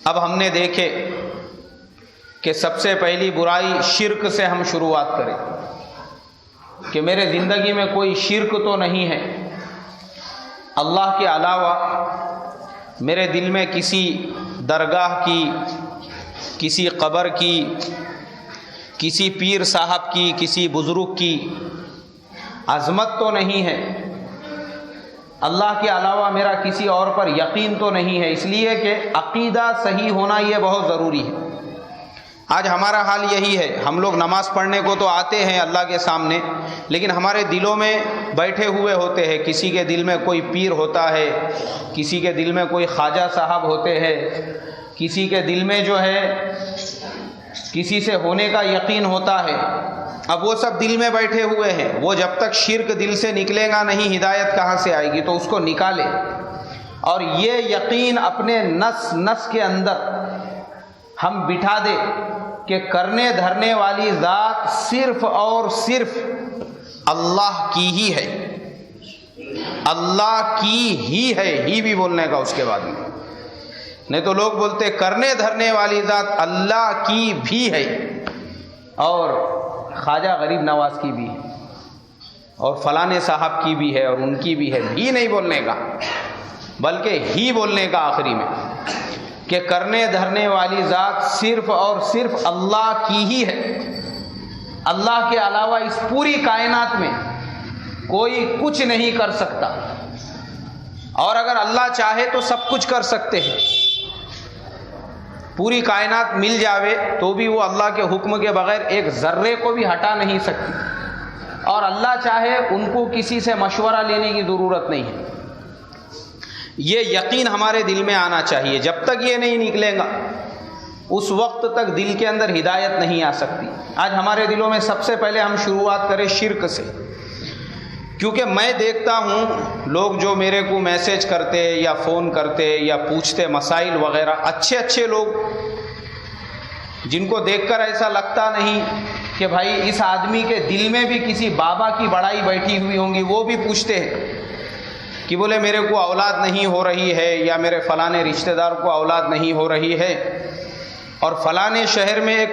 اب ہم نے دیکھے کہ سب سے پہلی برائی شرک سے ہم شروعات کریں کہ میرے زندگی میں کوئی شرک تو نہیں ہے، اللہ کے علاوہ میرے دل میں کسی درگاہ کی، کسی قبر کی، کسی پیر صاحب کی، کسی بزرگ کی عظمت تو نہیں ہے، اللہ کے علاوہ میرا کسی اور پر یقین تو نہیں ہے، اس لیے کہ عقیدہ صحیح ہونا یہ بہت ضروری ہے۔ آج ہمارا حال یہی ہے، ہم لوگ نماز پڑھنے کو تو آتے ہیں اللہ کے سامنے، لیکن ہمارے دلوں میں بیٹھے ہوئے ہوتے ہیں، کسی کے دل میں کوئی پیر ہوتا ہے، کسی کے دل میں کوئی خواجہ صاحب ہوتے ہیں، کسی کے دل میں جو ہے کسی سے ہونے کا یقین ہوتا ہے۔ اب وہ سب دل میں بیٹھے ہوئے ہیں، وہ جب تک شرک دل سے نکلے گا نہیں ہدایت کہاں سے آئے گی؟ تو اس کو نکالے اور یہ یقین اپنے نس نس کے اندر ہم بٹھا دے کہ کرنے دھرنے والی ذات صرف اور صرف اللہ کی ہی ہے، اللہ کی ہی ہے، ہی بھی بولنے کا اس کے بعد میں، نہیں تو لوگ بولتے کرنے دھرنے والی ذات اللہ کی بھی ہے اور خواجہ غریب نواز کی بھی ہے اور فلانے صاحب کی بھی ہے اور ان کی بھی ہے، بھی نہیں بولنے کا بلکہ ہی بولنے کا آخری میں، کہ کرنے دھرنے والی ذات صرف اور صرف اللہ کی ہی ہے، اللہ کے علاوہ اس پوری کائنات میں کوئی کچھ نہیں کر سکتا، اور اگر اللہ چاہے تو سب کچھ کر سکتے ہیں، پوری کائنات مل جاوے تو بھی وہ اللہ کے حکم کے بغیر ایک ذرے کو بھی ہٹا نہیں سکتی، اور اللہ چاہے ان کو کسی سے مشورہ لینے کی ضرورت نہیں ہے۔ یہ یقین ہمارے دل میں آنا چاہیے، جب تک یہ نہیں نکلے گا اس وقت تک دل کے اندر ہدایت نہیں آ سکتی۔ آج ہمارے دلوں میں سب سے پہلے ہم شروعات کریں شرک سے، کیونکہ میں دیکھتا ہوں لوگ جو میرے کو میسج کرتے یا فون کرتے یا پوچھتے مسائل وغیرہ، اچھے اچھے لوگ جن کو دیکھ کر ایسا لگتا نہیں کہ بھائی اس آدمی کے دل میں بھی کسی بابا کی بڑائی بیٹھی ہوئی ہوں گی، وہ بھی پوچھتے ہیں کہ بولے میرے کو اولاد نہیں ہو رہی ہے یا میرے فلانے رشتہ دار کو اولاد نہیں ہو رہی ہے، اور فلانے شہر میں ایک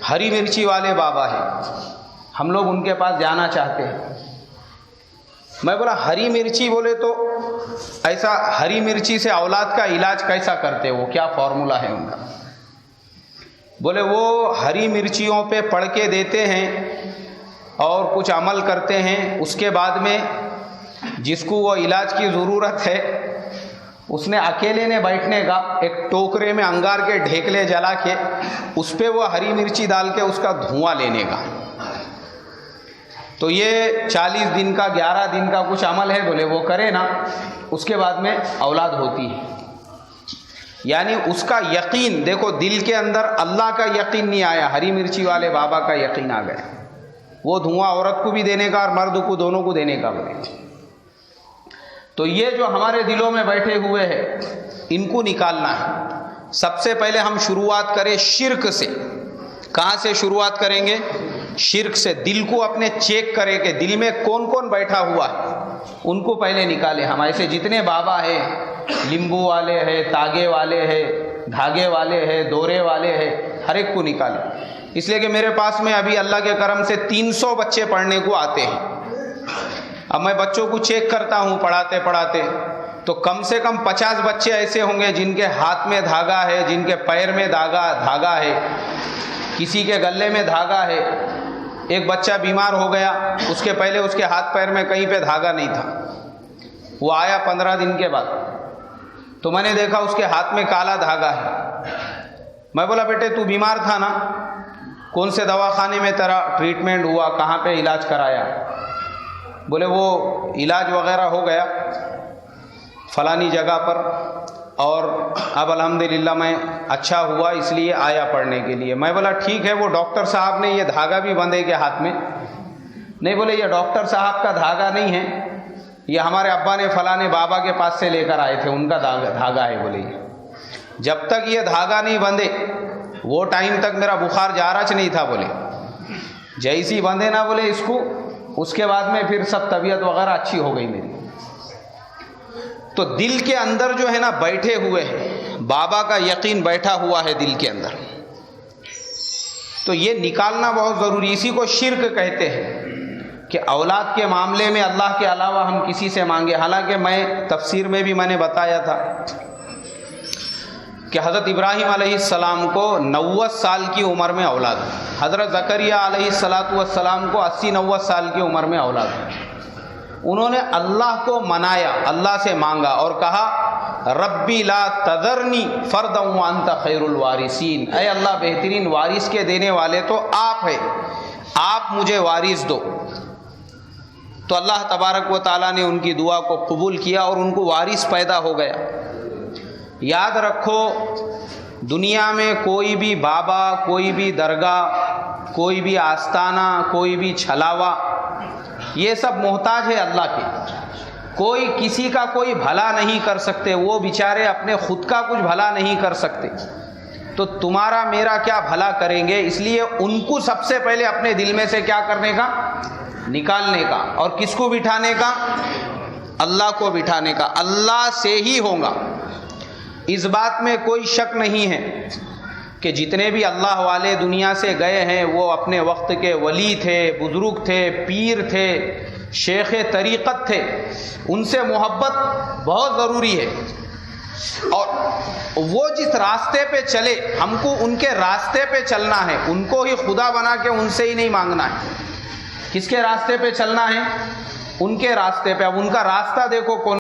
ہری مرچی والے بابا ہے، ہم لوگ ان کے پاس جانا چاہتے ہیں۔ میں بولا ہری مرچی بولے تو ایسا ہری مرچی سے اولاد کا علاج کیسا کرتے، وہ کیا فارمولہ ہے ان کا؟ بولے وہ ہری مرچیوں پہ پڑھ کے دیتے ہیں اور کچھ عمل کرتے ہیں، اس کے بعد میں جس کو وہ علاج کی ضرورت ہے اس نے اکیلے نے بیٹھنے کا، ایک ٹوکرے میں انگار کے ڈھیکلے جلا کے اس پہ وہ ہری مرچی ڈال کے اس کا دھواں لینے کا، تو یہ 40 دن کا 11 دن کا کچھ عمل ہے، بولے وہ کرے نا اس کے بعد میں اولاد ہوتی ہے۔ یعنی اس کا یقین دیکھو، دل کے اندر اللہ کا یقین نہیں آیا، ہری مرچی والے بابا کا یقین آ گیا، وہ دھواں عورت کو بھی دینے کا اور مرد کو دونوں کو دینے کا بولے۔ تو یہ جو ہمارے دلوں میں بیٹھے ہوئے ہیں ان کو نکالنا ہے۔ سب سے پہلے ہم شروعات کریں شرک سے۔ کہاں سے شروعات کریں گے؟ شرک سے۔ دل کو اپنے چیک کریں کہ دل میں کون کون بیٹھا ہوا ہے، ان کو پہلے نکالیں۔ ہم ایسے جتنے بابا ہیں، لیمبو والے ہیں، تاگے والے ہیں، دھاگے والے ہیں، دورے والے ہیں، ہر ایک کو نکالیں۔ اس لیے کہ میرے پاس میں ابھی اللہ کے کرم سے 300 بچے پڑھنے کو آتے ہیں۔ اب میں بچوں کو چیک کرتا ہوں پڑھاتے پڑھاتے، تو کم سے کم 50 بچے ایسے ہوں گے جن کے ہاتھ میں دھاگا ہے، جن کے پیر میں دھاگا ہے، کسی کے گلے میں دھاگا ہے۔ ایک بچہ بیمار ہو گیا، اس کے پہلے اس کے ہاتھ پیر میں کہیں پہ دھاگا نہیں تھا، وہ آیا 15 دن کے بعد، تو میں نے دیکھا اس کے ہاتھ میں کالا دھاگا ہے۔ میں بولا بیٹے تو بیمار تھا نا، کون سے دواخانے میں تیرا ٹریٹمنٹ ہوا، کہاں پہ علاج کرایا؟ بولے وہ علاج وغیرہ ہو گیا فلانی جگہ پر، اور اب الحمدللہ میں اچھا ہوا، اس لیے آیا پڑھنے کے لیے۔ میں بولا ٹھیک ہے، وہ ڈاکٹر صاحب نے یہ دھاگا بھی بندھے کے ہاتھ میں؟ نہیں، بولے یہ ڈاکٹر صاحب کا دھاگا نہیں ہے، یہ ہمارے ابا نے فلانے بابا کے پاس سے لے کر آئے تھے، ان کا دھاگا ہے۔ بولے جب تک یہ دھاگا نہیں بندھے وہ ٹائم تک میرا بخار جارچ نہیں تھا۔ بولے جیسی بندھے نا بولے اس کو، اس کے بعد میں پھر سب طبیعت وغیرہ اچھی ہو گئی میری۔ تو دل کے اندر جو ہے نا بیٹھے ہوئے ہیں، بابا کا یقین بیٹھا ہوا ہے دل کے اندر، تو یہ نکالنا بہت ضروری. اسی کو شرک کہتے ہیں کہ اولاد کے معاملے میں اللہ کے علاوہ ہم کسی سے مانگے. حالانکہ میں تفسیر میں بھی میں نے بتایا تھا کہ حضرت ابراہیم علیہ السلام کو 90 سال کی عمر میں اولاد، حضرت زکریا علیہ السلام کو 80-90 سال کی عمر میں اولاد. انہوں نے اللہ کو منایا، اللہ سے مانگا اور کہا ربی لا تذرنی فردا وانت خیر الوارثین، اے اللہ بہترین وارث کے دینے والے تو آپ ہیں، آپ مجھے وارث دو. تو اللہ تبارک و تعالیٰ نے ان کی دعا کو قبول کیا اور ان کو وارث پیدا ہو گیا. یاد رکھو دنیا میں کوئی بھی بابا، کوئی بھی درگاہ، کوئی بھی آستانہ، کوئی بھی چھلاوا، یہ سب محتاج ہے اللہ کے. کوئی کسی کا کوئی بھلا نہیں کر سکتے، وہ بیچارے اپنے خود کا کچھ بھلا نہیں کر سکتے، تو تمہارا میرا کیا بھلا کریں گے؟ اس لیے ان کو سب سے پہلے اپنے دل میں سے کیا کرنے کا؟ نکالنے کا. اور کس کو بٹھانے کا؟ اللہ کو بٹھانے کا. اللہ سے ہی ہوگا. اس بات میں کوئی شک نہیں ہے کہ جتنے بھی اللہ والے دنیا سے گئے ہیں وہ اپنے وقت کے ولی تھے، بزرگ تھے، پیر تھے، شیخ طریقت تھے. ان سے محبت بہت ضروری ہے، اور وہ جس راستے پہ چلے ہم کو ان کے راستے پہ چلنا ہے، ان کو ہی خدا بنا کے ان سے ہی نہیں مانگنا ہے. کس کے راستے پہ چلنا ہے؟ ان کے راستے پہ. اب ان کا راستہ دیکھو کون